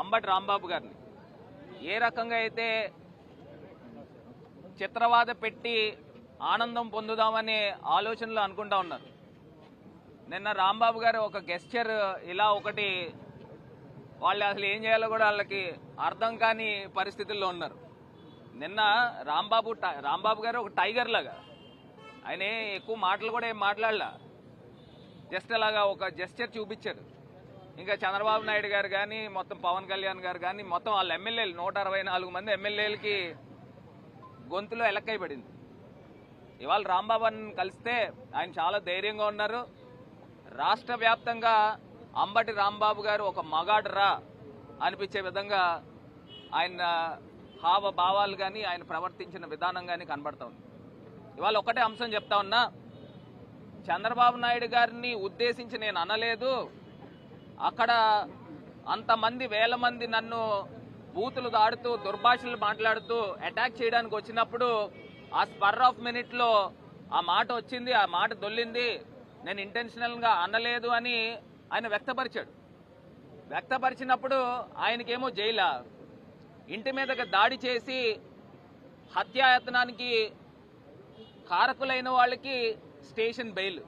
అంబటి రాంబాబు గారిని ఏ రకంగా అయితే చిత్రవాద పెట్టి ఆనందం పొందుదామనే ఆలోచనలు అనుకుంటా ఉన్నారు. నిన్న రాంబాబు గారు ఒక గెస్చర్ ఇలా ఒకటి వాళ్ళు అసలు ఏం చేయాలో కూడా వాళ్ళకి అర్థం కాని పరిస్థితుల్లో ఉన్నారు. నిన్న రాంబాబు గారు ఒక టైగర్ లాగా ఆయన ఎక్కువ మాటలు కూడా ఏం మాట్లాడలా, జస్ట్ అలాగా ఒక జెస్చర్ చూపించారు. ఇంకా చంద్రబాబు నాయుడు గారు కానీ మొత్తం పవన్ కళ్యాణ్ గారు కానీ మొత్తం వాళ్ళ ఎమ్మెల్యేలు 164 మంది ఎమ్మెల్యేలకి గొంతులో ఎలక్కైపడింది. ఇవాళ రాంబాబుని కలిస్తే ఆయన చాలా ధైర్యంగా ఉన్నారు. రాష్ట్ర వ్యాప్తంగా అంబటి రాంబాబు గారు ఒక మగాడురా అనిపించే విధంగా ఆయన హావభావాలు కానీ ఆయన ప్రవర్తించిన విధానం కానీ కనబడుతోంది. ఇవాళ ఒకటే అంశం చెప్తా ఉన్నా, చంద్రబాబు నాయుడు గారిని ఉద్దేశించి నేను అనలేదు. అక్కడ అంతమంది వేల మంది నన్ను బూతులు దాడుతూ దుర్భాషలు మాట్లాడుతూ అటాక్ చేయడానికి వచ్చినప్పుడు ఆ స్పర్ ఆఫ్ మినిట్లో ఆ మాట వచ్చింది, ఆ మాట దొల్లింది, నేను ఇంటెన్షనల్గా అనలేదు అని ఆయన వ్యక్తపరిచాడు. వ్యక్తపరిచినప్పుడు ఆయనకేమో జైలా, ఇంటి మీదకి దాడి చేసి హత్యాయత్నానికి కారకులైన వాళ్ళకి స్టేషన్ బెయిల్.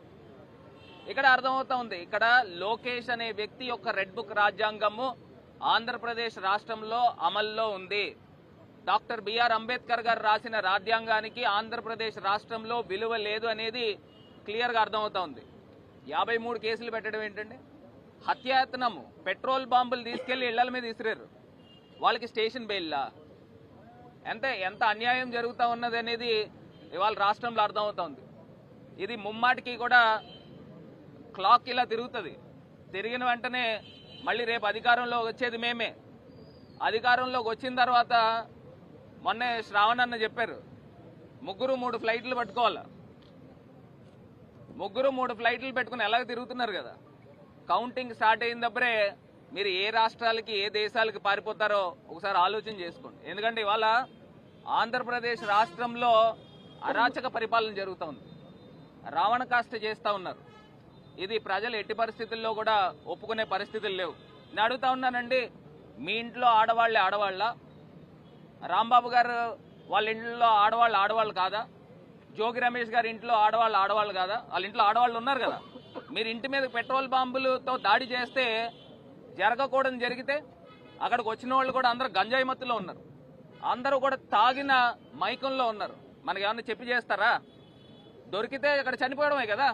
ఇక్కడ అర్థమవుతా ఉంది, ఇక్కడ లోకేష్ అనే వ్యక్తి యొక్క రెడ్ బుక్ రాజ్యాంగము ఆంధ్రప్రదేశ్ రాష్ట్రంలో అమల్లో ఉంది. డాక్టర్ బిఆర్ అంబేద్కర్ గారు రాసిన రాజ్యాంగానికి ఆంధ్రప్రదేశ్ రాష్ట్రంలో విలువ లేదు అనేది క్లియర్గా అర్థమవుతా ఉంది. 53 కేసులు పెట్టడం ఏంటండి? హత్యాయత్నము, పెట్రోల్ బాంబులు తీసుకెళ్లి ఇళ్ల మీద విసిరారు, వాళ్ళకి స్టేషన్ బెయిల్లా? ఎంత అన్యాయం జరుగుతూ ఉన్నది అనేది ఇవాళ రాష్ట్రంలో అర్థమవుతా ఉంది. ఇది ముమ్మాటికి కూడా క్లాక్ ఇలా తిరుగుతుంది. తిరిగిన వెంటనే మళ్ళీ రేపు అధికారంలోకి వచ్చేది మేమే. అధికారంలోకి వచ్చిన తర్వాత మొన్నే శ్రావణ్ అన్న చెప్పారు, 3 ఫ్లైట్లు పట్టుకోవాలా. 3 ఫ్లైట్లు పెట్టుకుని ఎలాగ తిరుగుతున్నారు కదా. కౌంటింగ్ స్టార్ట్ అయినప్పుడే మీరు ఏ రాష్ట్రాలకి ఏ దేశాలకి పారిపోతారో ఒకసారి ఆలోచన చేసుకోండి. ఎందుకంటే ఇవాళ ఆంధ్రప్రదేశ్ రాష్ట్రంలో అరాచక పరిపాలన జరుగుతూ ఉంది, రావణ కాష్ట చేస్తూ ఉన్నారు. ఇది ప్రజలు ఎట్టి పరిస్థితుల్లో కూడా ఒప్పుకునే పరిస్థితులు లేవు. నేను అడుగుతా ఉన్నానండి, మీ ఇంట్లో ఆడవాళ్లే ఆడవాళ్ళ? రాంబాబు గారు వాళ్ళ ఇంట్లో ఆడవాళ్ళు కాదా? జోగి రమేష్ గారి ఇంట్లో ఆడవాళ్ళు కాదా? వాళ్ళ ఇంట్లో ఆడవాళ్ళు ఉన్నారు కదా. మీరు ఇంటి మీద పెట్రోల్ బాంబులతో దాడి చేస్తే జరగకూడదని జరిగితే అక్కడికి వచ్చిన వాళ్ళు కూడా అందరూ గంజాయి మత్తులో ఉన్నారు, అందరూ కూడా తాగిన మైకంలో ఉన్నారు. మనకి ఏమన్నా చెప్పి చేస్తారా? దొరికితే ఇక్కడ చనిపోవడమే కదా.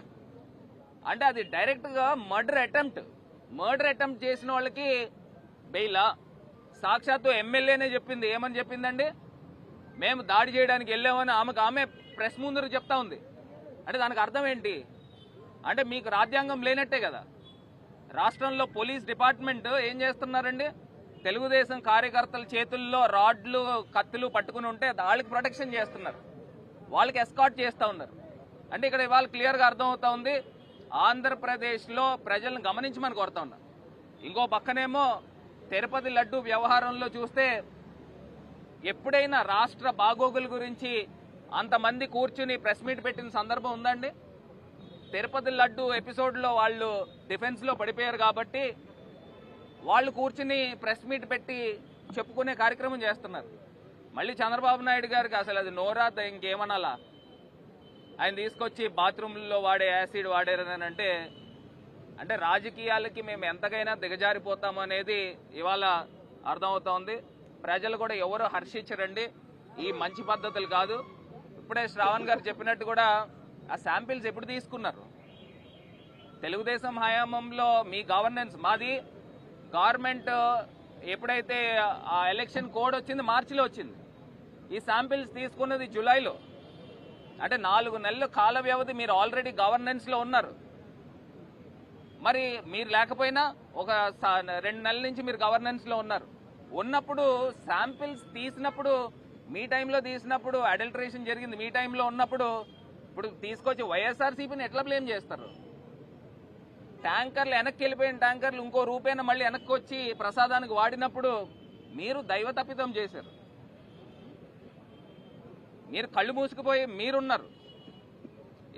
అంటే అది డైరెక్ట్గా మర్డర్ అటెంప్ట్ చేసిన వాళ్ళకి బెయిలా? సాక్షాత్తు ఎమ్మెల్యేనే చెప్పింది, ఏమని చెప్పిందండి? మేము దాడి చేయడానికి వెళ్ళామని ఆమె ప్రెస్ ముందు చెప్తా ఉంది. అంటే దానికి అర్థం ఏంటి? అంటే మీకు రాజ్యాంగం లేనట్టే కదా. రాష్ట్రంలో పోలీస్ డిపార్ట్మెంట్ ఏం చేస్తున్నారండి? తెలుగుదేశం కార్యకర్తల చేతుల్లో రాడ్లు కత్తులు పట్టుకుని ఉంటే వాళ్ళకి ప్రొటెక్షన్ చేస్తున్నారు, వాళ్ళకి ఎస్కాట్ చేస్తూ ఉన్నారు. అంటే ఇక్కడ ఇవాళ క్లియర్గా అర్థమవుతా ఉంది, ఆంధ్రప్రదేశ్లో ప్రజలను గమనించమని కోరుతా ఉన్నారు. ఇంకో పక్కనేమో తిరుపతి లడ్డు వ్యవహారంలో చూస్తే ఎప్పుడైనా రాష్ట్ర బాగోగుల గురించి అంతమంది కూర్చుని ప్రెస్ మీట్ పెట్టిన సందర్భం ఉందండి? తిరుపతి లడ్డు ఎపిసోడ్లో వాళ్ళు డిఫెన్స్లో పడిపోయారు కాబట్టి వాళ్ళు కూర్చుని ప్రెస్ మీట్ పెట్టి చెప్పుకునే కార్యక్రమం చేస్తున్నారు. మళ్ళీ చంద్రబాబు నాయుడు గారికి అసలు అది నోరా ఇంకేమనాలా? ఆయన తీసుకొచ్చి బాత్రూంలో వాడే యాసిడ్ వాడారని అంటే రాజకీయాలకి మేము ఎంతకైనా దిగజారిపోతాము అనేది ఇవాళ అర్థమవుతోంది. ప్రజలు కూడా ఎవరు హర్షించరండి, ఈ మంచి పద్ధతులు కాదు. ఇప్పుడే శ్రావణ్ గారు చెప్పినట్టు కూడా ఆ శాంపిల్స్ ఎప్పుడు తీసుకున్నారు? తెలుగుదేశం హయాంలో మీ గవర్నెన్స్, మాది గవర్నమెంట్ ఎప్పుడైతే ఆ ఎలక్షన్ కోడ్ వచ్చింది మార్చిలో వచ్చింది, ఈ శాంపిల్స్ తీసుకున్నది జూలైలో. అంటే 4 నెలలు కాల వ్యవధి మీరు ఆల్రెడీ గవర్నెన్స్లో ఉన్నారు. మరి మీరు లేకపోయినా ఒక 2 నెలల నుంచి మీరు గవర్నెన్స్లో ఉన్నప్పుడు శాంపిల్స్ తీసినప్పుడు మీ టైంలో తీసినప్పుడు అడల్టరేషన్ జరిగింది మీ టైంలో ఉన్నప్పుడు, ఇప్పుడు తీసుకొచ్చి వైఎస్ఆర్సీపీని ఎట్లా బ్లేమ్ చేస్తారు? ట్యాంకర్లు వెనక్కి వెళ్ళిపోయిన ట్యాంకర్లు ఇంకో రూపేణ మళ్ళీ వెనక్కి వచ్చి ప్రసాదానికి వాడినప్పుడు మీరు దైవ తప్పిదం చేశారు. మీరు కళ్ళు మూసుకుపోయి మీరున్నారు.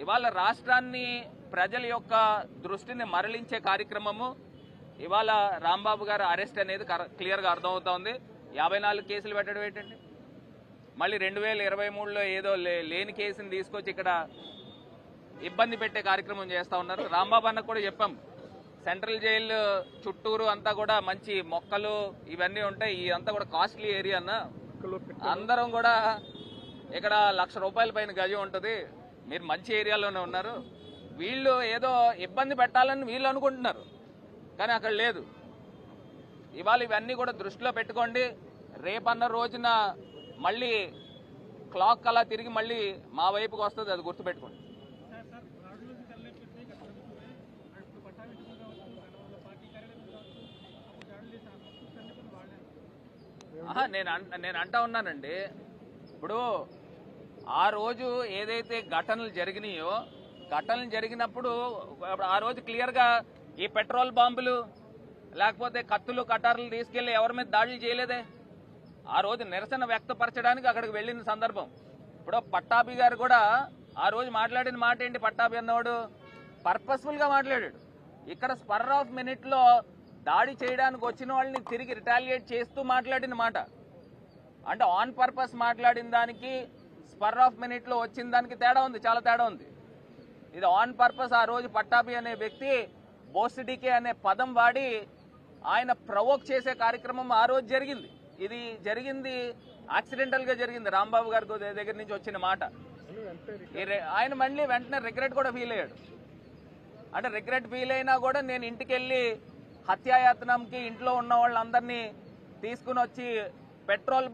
ఇవాళ రాష్ట్రాన్ని ప్రజల యొక్క దృష్టిని మరలించే కార్యక్రమము, ఇవాళ రాంబాబు గారు అరెస్ట్ అనేది క్లియర్గా అర్థమవుతోంది. 54 కేసులు పెట్టడం ఏంటండి? మళ్ళీ 2023లో ఏదో లేని కేసుని తీసుకొచ్చి ఇక్కడ ఇబ్బంది పెట్టే కార్యక్రమం చేస్తూ ఉన్నారు. రాంబాబు అన్నకు కూడా చెప్పాం, సెంట్రల్ జైలు చుట్టూరు అంతా కూడా మంచి మొక్కలు ఇవన్నీ ఉంటాయి, ఇదంతా కూడా కాస్ట్లీ ఏరియా అన్న. అందరం కూడా ఇక్కడ ₹1,00,000 పైన గజం ఉంటుంది, మీరు మంచి ఏరియాలోనే ఉన్నారు, వీళ్ళు ఏదో ఇబ్బంది పెట్టాలని వీళ్ళు అనుకుంటున్నారు, కానీ అక్కడ లేదు. ఇవాళ ఇవన్నీ కూడా దృష్టిలో పెట్టుకోండి. రేపన్న రోజున మళ్ళీ క్లాక్ అలా తిరిగి మళ్ళీ మా వైపుకి వస్తుంది, అది గుర్తుపెట్టుకోండి. నేను అంటా ఉన్నానండి, ఇప్పుడు ఆ రోజు ఏదైతే ఘటనలు జరిగినాయో, ఘటనలు జరిగినప్పుడు ఆ రోజు క్లియర్గా ఈ పెట్రోల్ బాంబులు లేకపోతే కత్తులు కటార్లు తీసుకెళ్లి ఎవరి మీద దాడులు చేయలేదే. ఆ రోజు నిరసన వ్యక్తపరచడానికి అక్కడికి వెళ్ళిన సందర్భం. ఇప్పుడు పట్టాభి గారు కూడా ఆ రోజు మాట్లాడిన మాట ఏంటి? పట్టాభి అన్నవాడు పర్పస్ఫుల్ గా మాట్లాడాడు. ఇక్కడ స్పర్ ఆఫ్ మినిట్ లో దాడి చేయడానికి వచ్చిన వాళ్ళని తిరిగి రిటాలియేట్ చేస్తూ మాట్లాడిన మాట. అంటే ఆన్ పర్పస్ మాట్లాడిన దానికి స్పర్ ఆఫ్ మినిట్ లో వచ్చిన దానికి తేడా ఉంది, చాలా తేడా ఉంది. ఇది ఆన్ పర్పస్. ఆ రోజు పట్టాభి అనే వ్యక్తి బోస్డికే అనే పదం వాడి ఆయన ప్రవోక్ చేసే కార్యక్రమం ఆ రోజు జరిగింది. ఇది జరిగింది యాక్సిడెంటల్ గా జరిగింది. రాంబాబు గారి దగ్గర నుంచి వచ్చిన మాట. ఆయన మళ్ళీ వెంటనే రిగ్రెట్ కూడా ఫీల్ అయ్యాడు. అంటే రిగ్రెట్ ఫీల్ అయినా కూడా నేను ఇంటికి వెళ్ళి హత్యాయత్నంకి ఇంట్లో ఉన్న వాళ్ళందరినీ తీసుకుని వచ్చి పెట్రోల్